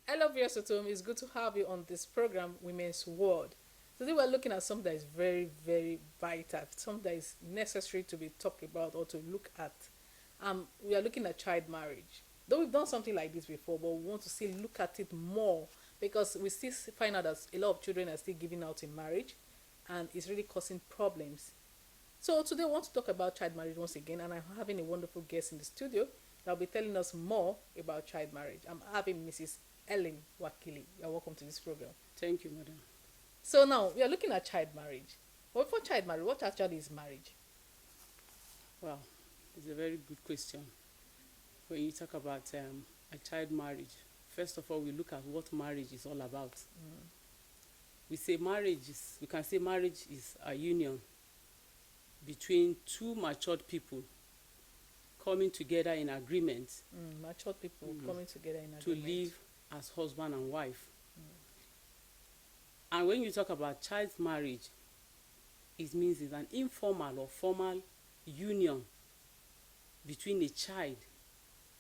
Hello, viewers at home. It's good to have you on this program, Women's World. Today, we're looking at something that is very, very vital, something that is necessary to be talked about or to look at. We are looking at child marriage. Though we've done something like this before, but we want to still look at it more because we still find out that a lot of children are still giving out in marriage, and it's really causing problems. So today, we want to talk about child marriage once again, and I'm having a wonderful guest in the studio that will be telling us more about child marriage. I'm having Mrs. Ellen Wakili. You're welcome to this program. Thank you, madam. So now we are looking at child marriage. But for child marriage, what actually is marriage? Well, it's a very good question. When you talk about a child marriage, first of all, we look at what marriage is all about. We can say marriage is a union between two matured people coming together in agreement Matured people coming together in to agreement. live as husband and wife. And when you talk about child marriage, it means it's an informal or formal union between a child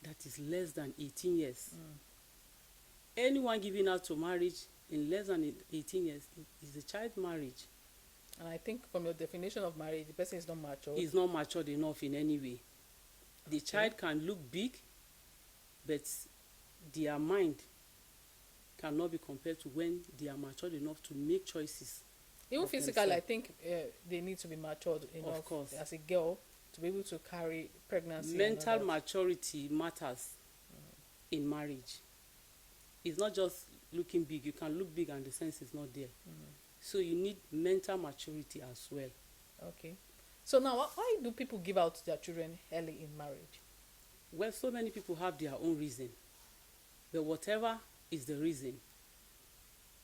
that is less than 18 years. Anyone giving out to marriage in less than 18 years is a child marriage. And I think from your definition of marriage, the person is not mature. Is not matured enough in any way. The child can look big, but their mind cannot be compared to when they are matured enough to make choices. Even physically, I think they need to be matured enough, of course, as a girl to be able to carry pregnancy. Mental maturity matters in marriage. It's not just looking big. You can look big and the sense is not there. So you need mental maturity as well. Okay. So now, why do people give out their children early in marriage? Well, so many people have their own reason. But whatever is the reason,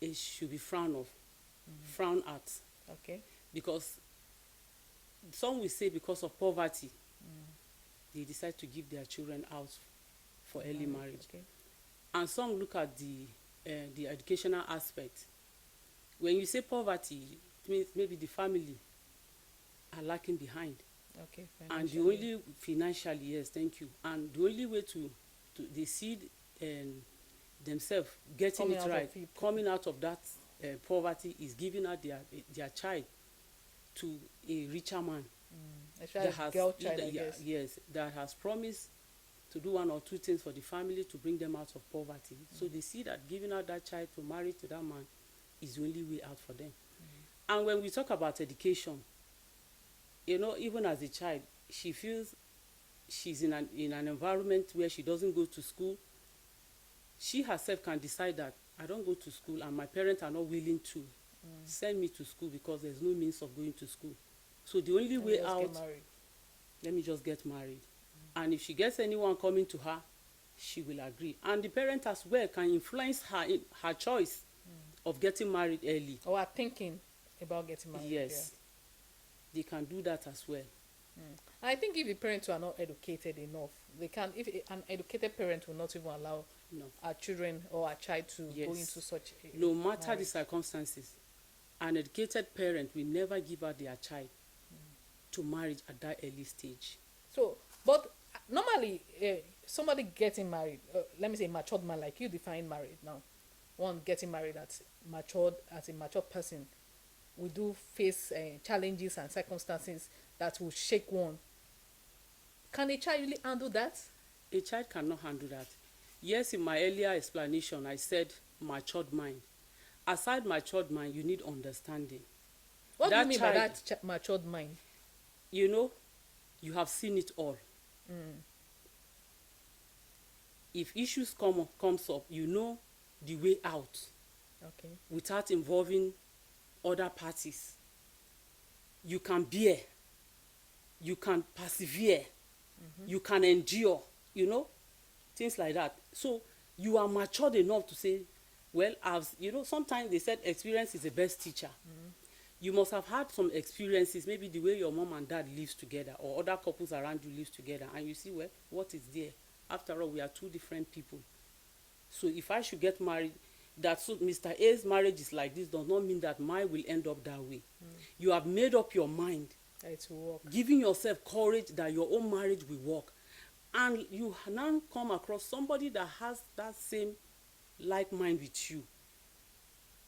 it should be frowned at. Okay. Because some will say because of poverty, they decide to give their children out for early marriage. Okay. And some look at the educational aspect. When you say poverty, it means maybe the family are lacking behind. Okay. And the only financially, yes, thank you. And the only way to they see themselves getting it right, coming out of that poverty, is giving out their child to a richer man. That has girl child, I guess. Yes, that has promised to do one or two things for the family to bring them out of poverty. So they see that giving out that child to marry to that man is the only way out for them. And when we talk about education, you know, even as a child, she feels she's in an environment where she doesn't go to school. She herself can decide that I don't go to school and my parents are not willing to send me to school because there's no means of going to school. So the only way out, let me just get married. And if she gets anyone coming to her, she will agree. And the parent as well can influence her in her choice of getting married early. Or are thinking about getting married. Yes. They can do that as well. I think if the parents are not educated enough, they can. If an educated parent will not even allow our children or our child to go into such a no matter marriage. the circumstances, an educated parent will never give out their child to marriage at that early stage. So, but normally, somebody getting married, let me say matured man like you define marriage now. one getting married as a mature person, we do face challenges and circumstances that will shake one. Can a child really handle that? A child cannot handle that. Yes, in my earlier explanation, I said matured mind. Aside matured mind, you need understanding. What do That you mean child, by that matured mind? you know, you have seen it all. If issues comes up, you know the way out Okay. without involving other parties. You can bear, you can persevere, you can endure, you know, things like that. So you are matured enough to say, well, as you know, sometimes they said experience is the best teacher. You must have had some experiences, maybe the way your mom and dad lives together or other couples around you live together, and you see, well, what is there? After all, we are two different people. So if I should get married, that so Mr. A's marriage is like this does not mean that mine will end up that way. You have made up your mind, It will work. giving yourself courage that your own marriage will work, and you now come across somebody that has that same like mind with you.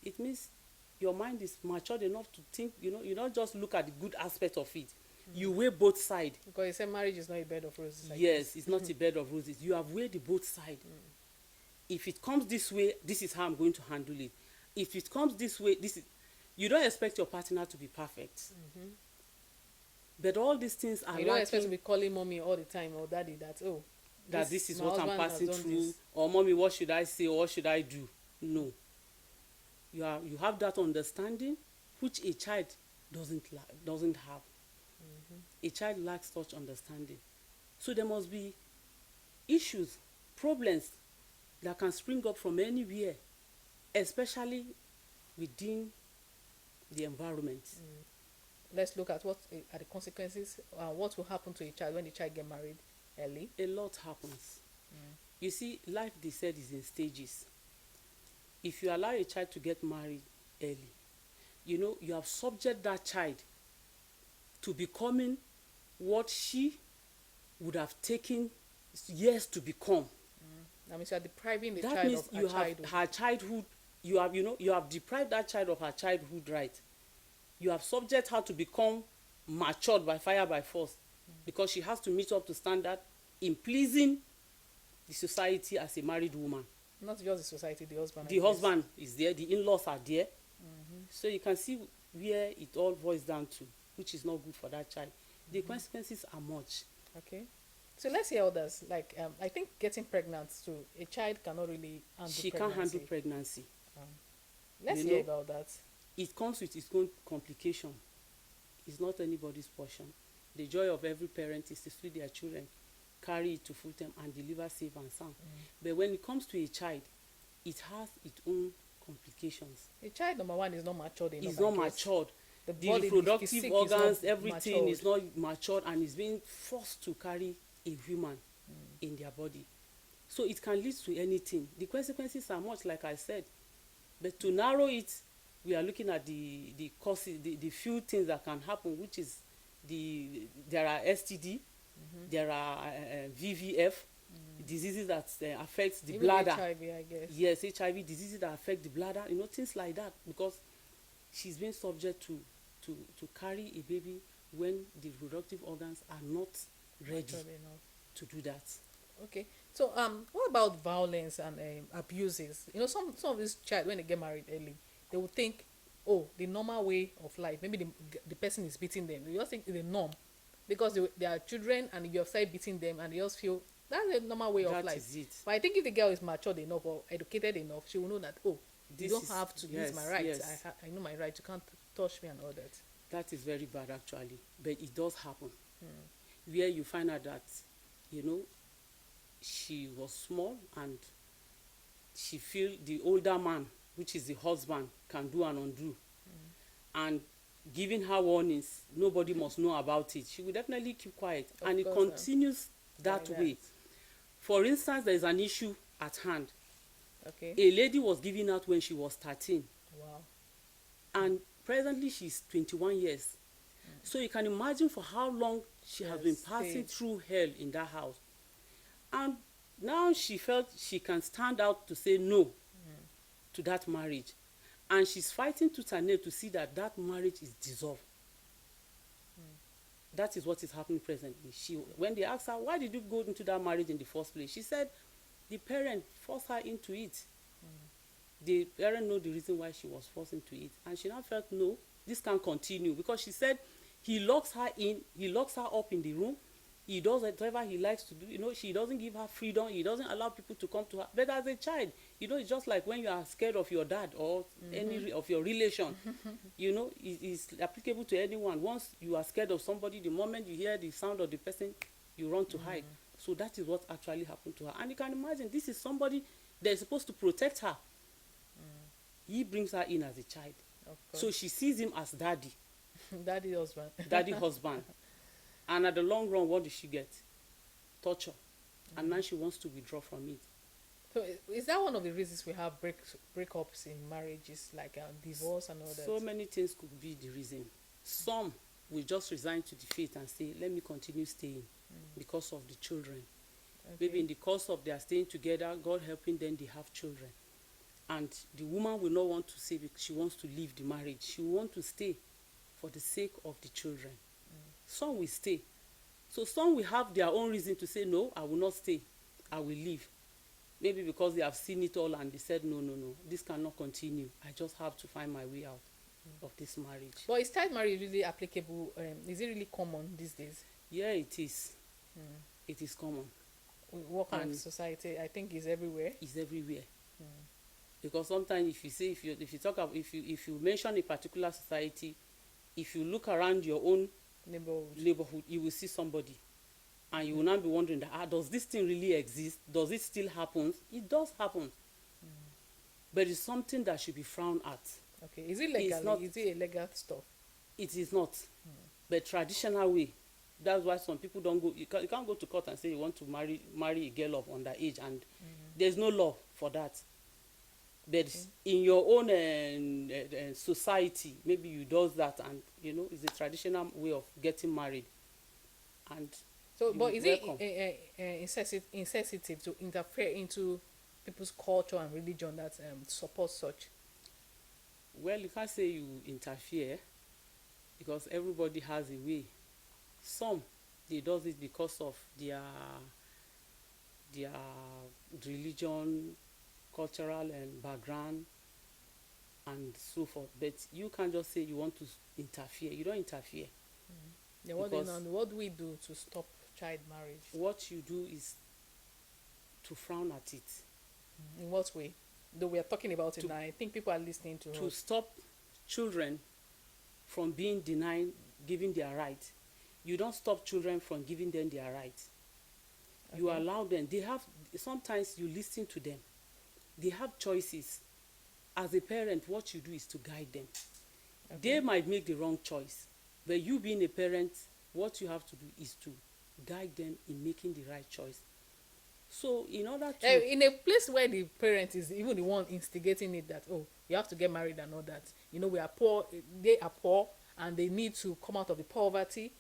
It means your mind is matured enough to think, you know, you don't just look at the good aspect of it. You weigh both sides. Because you said marriage is not a bed of roses. Like Yes, this. it's not a bed of roses. You have weighed the both sides. If it comes this way, this is how I'm going to handle it. If it comes this way, this is. You don't expect your partner to be perfect. But all these things are You don't lacking, expect to be calling mommy all the time or daddy that, oh, that this is my what I'm husband has passing done through, this. or mommy, what should I say, or what should I do? No. You have that understanding, which a child doesn't have. A child lacks such understanding. So there must be issues, problems that can spring up from anywhere, especially within the environment. Let's look at what are the consequences. What will happen to a child when the child get married early? A lot happens. You see, life, they said, is in stages. If you allow a child to get married early, you know, you have subject that child to becoming what she would have taken years to become. That means you are depriving the That child means of you her have childhood. her childhood. You have deprived that child of her childhood right. You have subject her to become matured by fire by force, because she has to meet up to standard in pleasing the society as a married woman. Not just the society, the husband. The husband is there, the in-laws are there. So you can see where it all boils down to, which is not good for that child. The consequences are much. Okay. So let's hear others. Like, I think getting pregnant too, a child cannot really handle She pregnancy. can't handle pregnancy. Let's you hear know, about that. It comes with its own complication. It's not anybody's portion. The joy of every parent is to see their children carry it to full term and deliver safe and sound. But when it comes to a child, it has its own complications. A child, number one, is not matured enough. It's not I guess. matured. The The body, reproductive physique organs, is not everything matured. is not matured and is being forced to carry a human in their body. So it can lead to anything. The consequences are much, like I said. But to narrow it, we are looking at the causes, the few things that can happen, which is there are STD, there are VVF, diseases that affect the Even bladder. HIV, I guess. Yes, HIV diseases that affect the bladder, you know, things like that, because she's being subject to carry a baby when the reproductive organs are not ready Matured enough. to do that. Okay. So what about violence and abuses? You know, some of these child, when they get married early, they will think, oh, the normal way of life. Maybe the person is beating them. They just think it's a norm because they are children and you have started beating them, and they just feel that's a normal way of That life. is it. But I think if the girl is matured enough or educated enough, she will know that, oh, you This don't is- have to. yes, This is my right. yes. I know my right. You can't touch me and all that. That is very bad, actually, but it does happen. Where you find out that, you know, she was small and she feel the older man, which is the husband, can do and undo, and giving her warnings, nobody must know about it. She will definitely keep quiet, Of and it course, continues that like way. For instance, there is an issue at hand. Okay. A lady was giving out when she was 13, Wow. and presently she's 21 years. So you can imagine for how long she has been Yes, passing stayed. through hell in that house. And now she felt she can stand out to say no. to that marriage, and she's fighting tooth and nail to see that that marriage is dissolved. That is what is happening presently. When they asked her, why did you go into that marriage in the first place, she said the parent forced her into it. The parent know the reason why she was forced into it, and she now felt, no, this can't continue, because she said he locks her up in the room. He does whatever he likes to do. She doesn't give her freedom. He doesn't allow people to come to her. But as a child, it's just like when you are scared of your dad or any of your relation. It's applicable to anyone. Once you are scared of somebody, the moment you hear the sound of the person, you run to hide. So that is what actually happened to her. And you can imagine, this is somebody that is supposed to protect her. He brings her in as a child. So she sees him as daddy. Daddy husband. Daddy husband. And at the long run, what does she get? Torture. And now she wants to withdraw from it. So is that one of the reasons we have breakups in marriages, like divorce and all that? So many things could be the reason. Some will just resign to the fate and say, let me continue staying because of the children. Okay. Maybe in the course of their staying together, God helping them, they have children. And the woman will not want to say she wants to leave the marriage. She will want to stay for the sake of the children. Some will stay. So some will have their own reason to say, no, I will not stay. I will leave. Maybe because they have seen it all and they said, no, this cannot continue. I just have to find my way out of this marriage. But is child marriage really applicable? Is it really common these days? Yeah, it is. It is common. What kind of society? I think it's everywhere. It's everywhere. Because sometimes if you mention a particular society, if you look around your own neighborhood, you will see somebody, and you will now be wondering that, does this thing really exist? Does it still happen? It does happen, but it's something that should be frowned at. Okay, is it legal? Is it a legal stuff? It is not, but traditional way. That's why some people don't go. You can't go to court and say you want to marry a girl of underage, and there's no law for that. But in your own society, maybe you do that, and it's a traditional way of getting married. And so, but is it insensitive to interfere into people's culture and religion that support such? Well, you can't say you interfere, because everybody has a way. Some they do it because of their religion, cultural and background, and so forth. But you can't just say you want to interfere. You don't interfere. Yeah, what do we do to stop child marriage? What you do is to frown at it. In what way? Though we are talking about it now, I think people are listening to us. Stop children from being denied giving their right. You don't stop children from giving them their right. Okay. You allow them. Sometimes you listen to them. They have choices. As a parent, what you do is to guide them. Okay. They might make the wrong choice, but you being a parent, what you have to do is to guide them in making the right choice. So in order to... in a place where the parent is even the one instigating it, that, you have to get married and all that. We are poor, they are poor, and they need to come out of the poverty.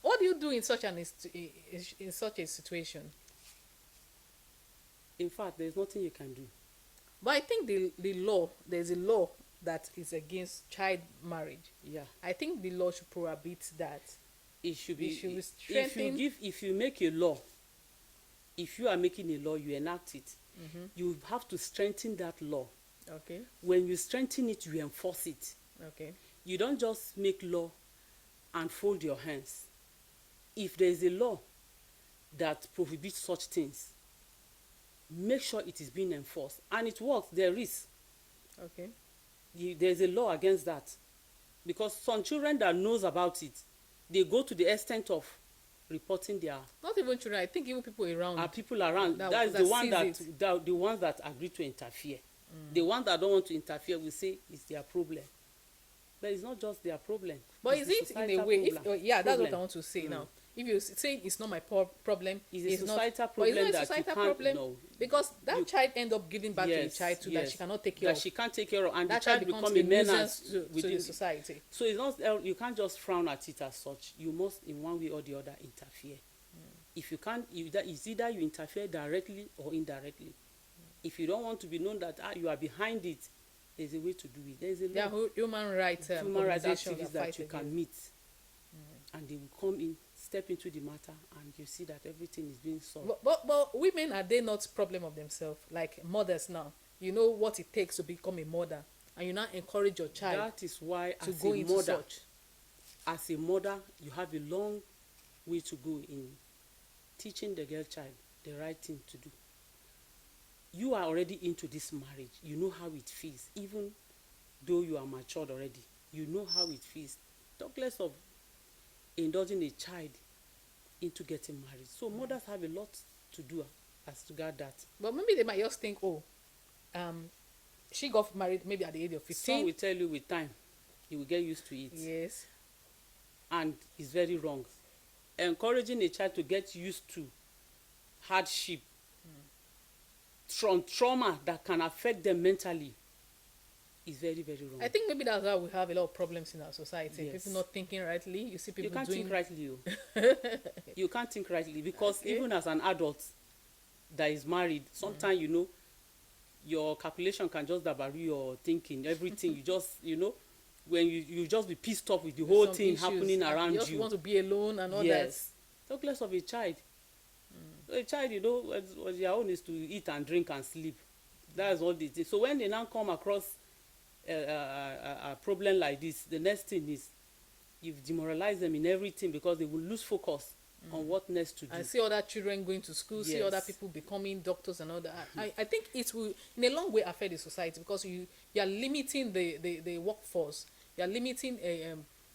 What do you do in such a situation? In fact, there's nothing you can do. But I think there's a law that is against child marriage. Yeah. I think the law should prohibit that. It should be strengthened. If you make a law, if you are making a law, you enact it. You have to strengthen that law. Okay. When you strengthen it, you enforce it. Okay. You don't just make law and fold your hands. If there is a law that prohibits such things, make sure it is being enforced. And it works. There is. Okay. There's a law against that. Because some children that knows about it, they go to the extent of reporting their... Not even children. I think even people around. People around. That is the ones that agree to interfere. The ones that don't want to interfere will say it's their problem. But it's not just their problem. But is it in a way? That's what I want to say now. If you say it's not my problem, it's a societal problem. But it's not a societal problem. No. Because that child end up giving back to a child that she cannot take care of. That she can't take care of, and that the child becomes a menace to the society. So it's not. You can't just frown at it as such. You must, in one way or the other, interfere. If you can't, it's either you interfere directly or indirectly. If you don't want to be known that you are behind it, there's a way to do it. There's a There law. are human rights Human rights organizations activists that you can meet, and they will come in, step into the matter, and you see that everything is being solved. But women, are they not problem of themselves? Like mothers now, you know what it takes to become a mother, and you now encourage your child That is why, to as go a into mother, such. as a mother, you have a long way to go in teaching the girl child the right thing to do. You are already into this marriage. You know how it feels, even though you are matured already. You know how it feels. Talk less of indulging a child into getting married. So mothers have a lot to do as regard that. But maybe they might just think, oh, she got married maybe at the age of 15. Some will tell you with time, you will get used to it. Yes. And it's very wrong. Encouraging a child to get used to hardship, from trauma that can affect them mentally, is very, very wrong. I think maybe that's why we have a lot of problems in our society. Yes. People not thinking rightly. You see people You can't doing... think rightly. You can't think rightly, because Okay. even as an adult that is married, sometimes you know your calculation can just dabaru your thinking, everything. You just, you know, when you just be pissed off with the whole Some thing issues, happening around you just you. want to be alone and all Yes. Talk less of a child. A child, you know, what their own is to eat and drink and sleep. That's all it is. So when they now come across a problem like this, the next thing is you've demoralized them in everything, because they will lose focus on what next to do. I see other children going to school, see Yes. other people becoming doctors and all that. I think it will in a long way affect the society, because you are limiting the workforce. You are limiting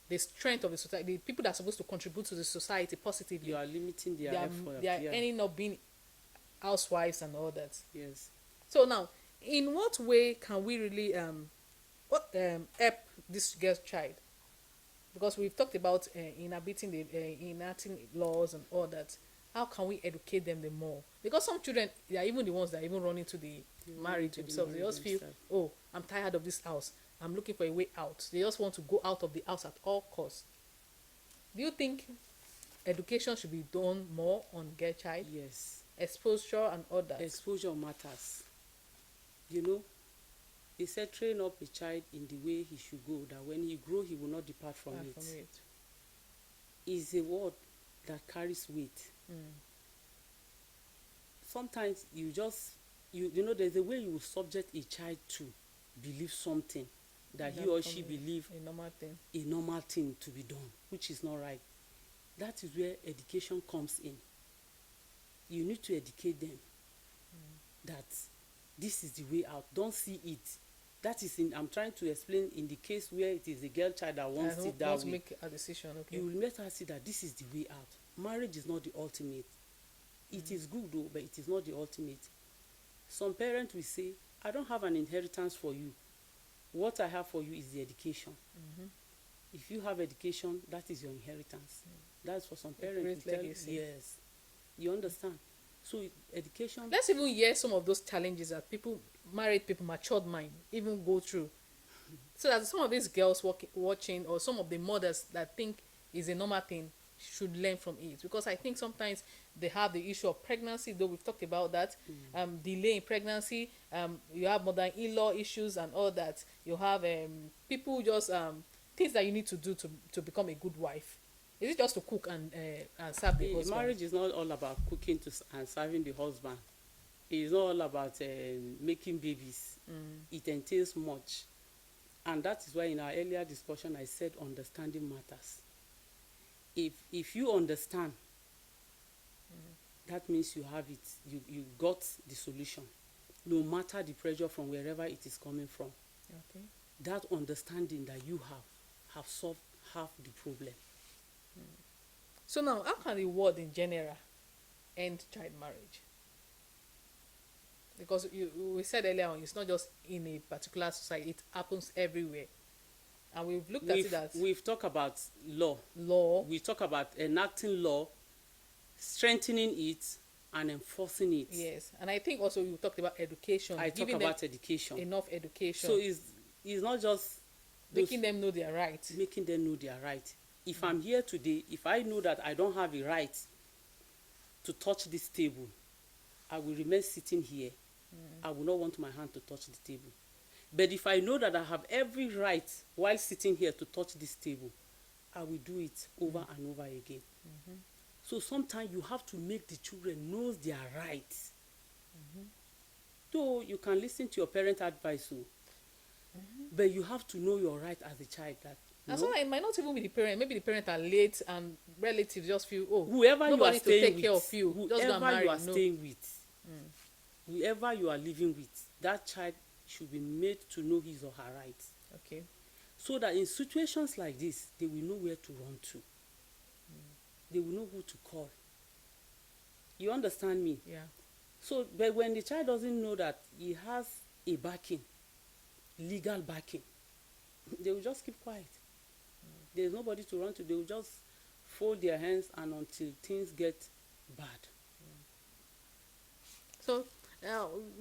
the strength of the society, the people that are supposed to contribute to the society positively. You are limiting their effort. They are Yeah. ending up being housewives and all that. Yes. So now, in what way can we really help this girl's child? Because we've talked about enacting laws and all that. How can we educate them the more? Because some children, they are even the ones that even run into the marriage themselves. They just feel, oh, I'm tired of this house. I'm looking for a way out. They just want to go out of the house at all costs. Do you think education should be done more on girl child? Yes. Exposure and all that. Exposure matters. You know, he said, train up a child in the way he should go, that when he grow, he will not depart from it. Is a word that carries weight. Sometimes you just, you know, there's a way you will subject a child to believe something that he or she believe a normal thing to be done, which is not right. That is where education comes in. You need to educate them that this is the way out. Don't see it. That is I'm trying to explain in the case where it is a girl child that wants it that way. Make a decision. Okay. You will let her see that this is the way out. Marriage is not the ultimate. It is good though, but it is not the ultimate. Some parents will say, I don't have an inheritance for you. What I have for you is the education. If you have education, that is your inheritance. That's for some parents to tell. Yes. You understand? So education. Let's even hear some of those challenges that married people, matured mind, even go through. So that some of these girls watching, or some of the mothers that think is a normal thing, should learn from it. Because I think sometimes they have the issue of pregnancy, though we've talked about that. Delay in pregnancy, you have mother-in-law issues and all that. You have people just things that you need to do to become a good wife. Is it just to cook and serve the husband? Marriage is not all about cooking and serving the husband. It is not all about making babies. It entails much. And that is why in our earlier discussion I said understanding matters. If you understand, that means you have it. You got the solution. No matter the pressure from wherever it is coming from. Okay. That understanding that you have solved half the problem. So now, how can the world in general end child marriage? Because we said earlier on, it's not just in a particular society, it happens everywhere. And we've looked at it as... We've talked about law. We talk about enacting law, strengthening it, and enforcing it. Yes, and I think also you talked about education. I talk about education. Enough education. So it's not just... making them know their right. Making them know their right. If I'm here today, if I know that I don't have a right to touch this table, I will remain sitting here I will not want my hand to touch the table. But if I know that I have every right while sitting here to touch this table, I will do it over and over again. So sometimes you have to make the children know their rights. Though you can listen to your parent advice, but you have to know your right as a child. That and so it might not even be the parent. Maybe the parent are late and relatives just feel, oh, whoever you are nobody to staying take with, care of you. Just go and whoever marry. you are No. staying with, whoever you are living with, that child should be made to know his or her rights. Okay. So that in situations like this, they will know where to run to. They will know who to call. You understand me? Yeah. So, but when the child doesn't know that he has a backing, legal backing, they will just keep quiet. There's nobody to run to. They will just fold their hands and until things get bad. So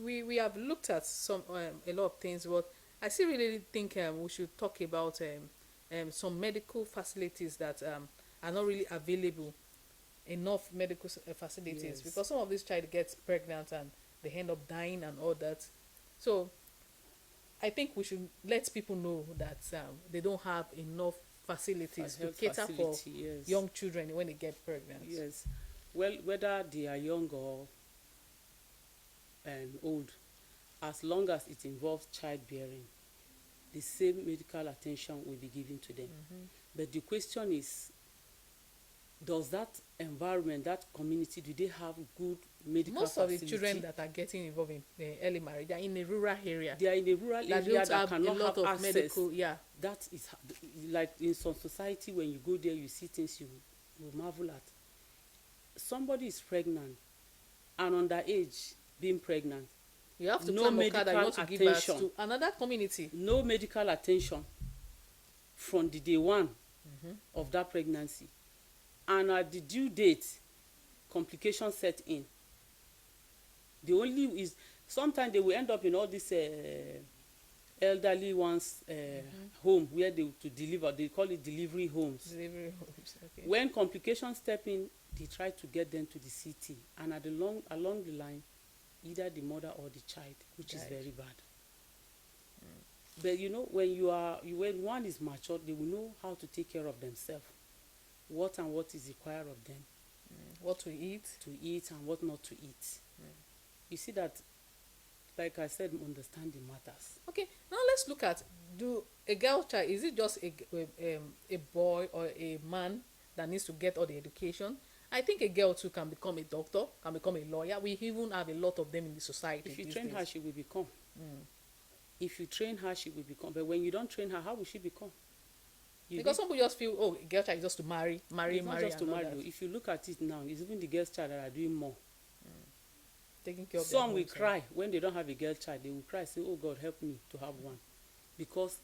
we have looked at some a lot of things, but I still really think we should talk about some medical facilities that are not really available, enough medical facilities, Yes. because some of these child gets pregnant and they end up dying and all that. So I think we should let people know that they don't have enough facilities to cater for Yes. young children when they get pregnant. Yes. Well, whether they are young or old, as long as it involves childbearing, the same medical attention will be given to them. But the question is, does that environment, that community, do they have good medical Most facility? of the children that are getting involved in early marriage, they are in a rural area. They are in a rural That area don't that have cannot a lot have of access. medical. Yeah. That is like in some society, when you go there, you see things you marvel at. Somebody is pregnant and underage, being pregnant. You have to No climb a car that you want to medical give birth attention. to another community. No medical attention from the day one of that pregnancy, and at the due date, complications set in. The only is sometimes they will end up in all these elderly ones home where they to deliver. They call it delivery homes. Delivery homes. Okay. When complications step in, they try to get them to the city, and at the along the line, either the mother or the child, which is very bad. But you know, when one is mature, they will know how to take care of themselves. What is required of them. What to eat. And what not to eat. You see that, like I said, understanding matters. Okay, now let's look at, do a girl child, is it just a boy or a man that needs to get all the education? I think a girl too can become a doctor, can become a lawyer. We even have a lot of them in the society. If you train her, she will become. If you train her, she will become. But when you don't train her, how will she become? Because some people just feel, oh, a girl child is just to marry. It's not just to and all marry. that. If you look at it now, it's even the girls' child that are doing more. Taking care of their Some will homes, cry when they don't have a girl child. They will cry, say, "Oh God, help me to have one," because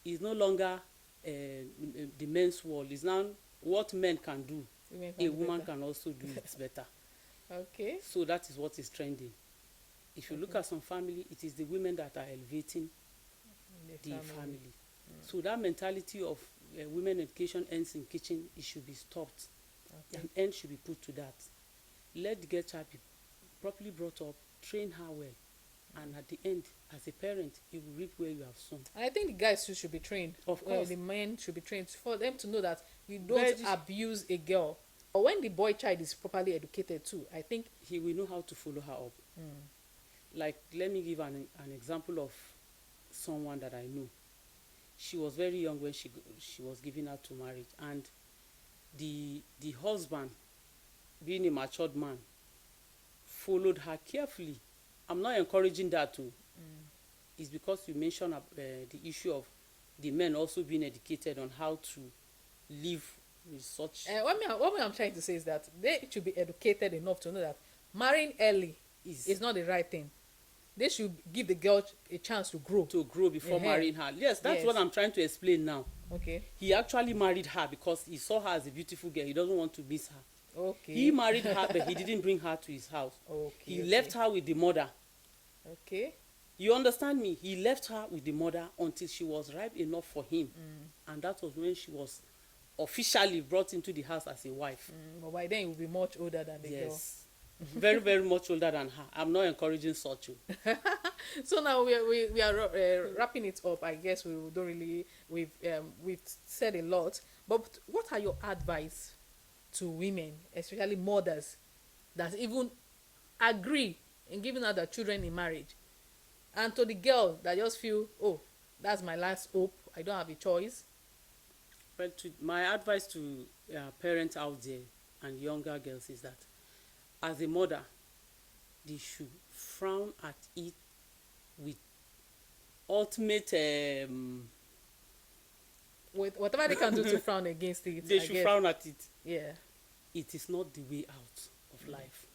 it's no longer the men's world. It's now what men can do. A woman can also do it better. Okay. So that is what is trending. If you look at some family, it is the women that are elevating the family. So that mentality of women education ends in kitchen, it should be stopped. An end should be put to that. Let the girl child be properly brought up, train her well, and at the end, as a parent, you will reap where you have sown. I think the guys too should be trained. Of course. The men should be trained for them to know that you don't abuse a girl. But when the boy child is properly educated too, I think he will know how to follow her up. Like, let me give an example of someone that I know. She was very young when she was given her to marriage, and the husband, being a matured man, followed her carefully. I'm not encouraging that too. It's because you mentioned the issue of the men also being educated on how to live with such. What I'm trying to say is that they should be educated enough to know that marrying early is not the right thing. They should give the girl a chance to grow. Before marrying her. Yes, that's what I'm trying to explain now. Okay. He actually married her because he saw her as a beautiful girl. He doesn't want to miss her. Okay. He married her, but he didn't bring her to his house. Okay. He left her with the mother. Okay. You understand me? He left her with the mother until she was ripe enough for him. And that was when she was officially brought into the house as a wife. But by then, you will be much older than the girl. Yes. very, very much older than her. I'm not encouraging such. So now we are wrapping it up. I guess we don't really we've said a lot. But what are your advice to women, especially mothers, that even agree in giving out their children in marriage, and to the girl that just feel, oh, that's my last hope, I don't have a choice? Well, my advice to parents out there and younger girls is that as a mother, they should frown at it with ultimate With whatever they can do to frown against it, they I should guess. frown at it. Yeah. It is not the way out of life.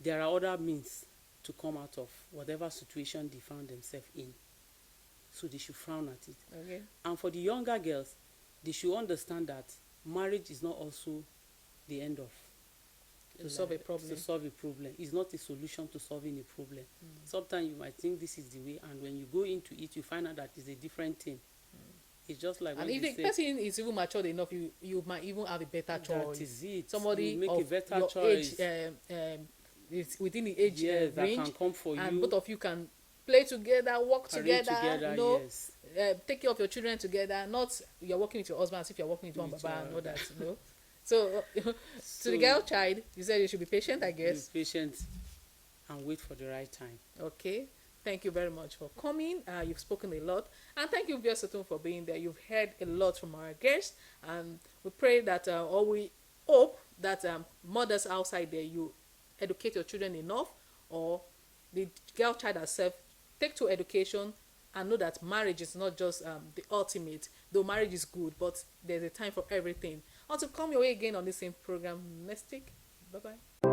There are other means to come out of whatever situation they found themselves in. So they should frown at it. Okay. And for the younger girls, they should understand that marriage is not also the end of To solve a problem. To solve a problem. It's not a solution to solving a problem. Sometimes you might think this is the way, and when you go into it, you find out that it's a different thing. It's just like And when if they the say, person is even matured enough, you might even have a better choice. that is it. Somebody You make of a better your choice. age, is within the age Yes, that range, can come for and you. both of you can play together, work Career together, you know, yes. take care of your children together. Not you're working with your husband as if you're working with one With baba your- and all that, you know. So to So, the girl child, you said you should be patient, I be guess. patient and wait for the right time. Okay. Thank you very much for coming. You've spoken a lot. And thank you, Biosatun, for being there. You've heard a lot from our guests. And we pray that, or we hope that mothers outside there, you educate your children enough, or the girl child herself, take to education and know that marriage is not just the ultimate, though marriage is good, but there's a time for everything. Until come your way again on the same program next week. Bye-bye.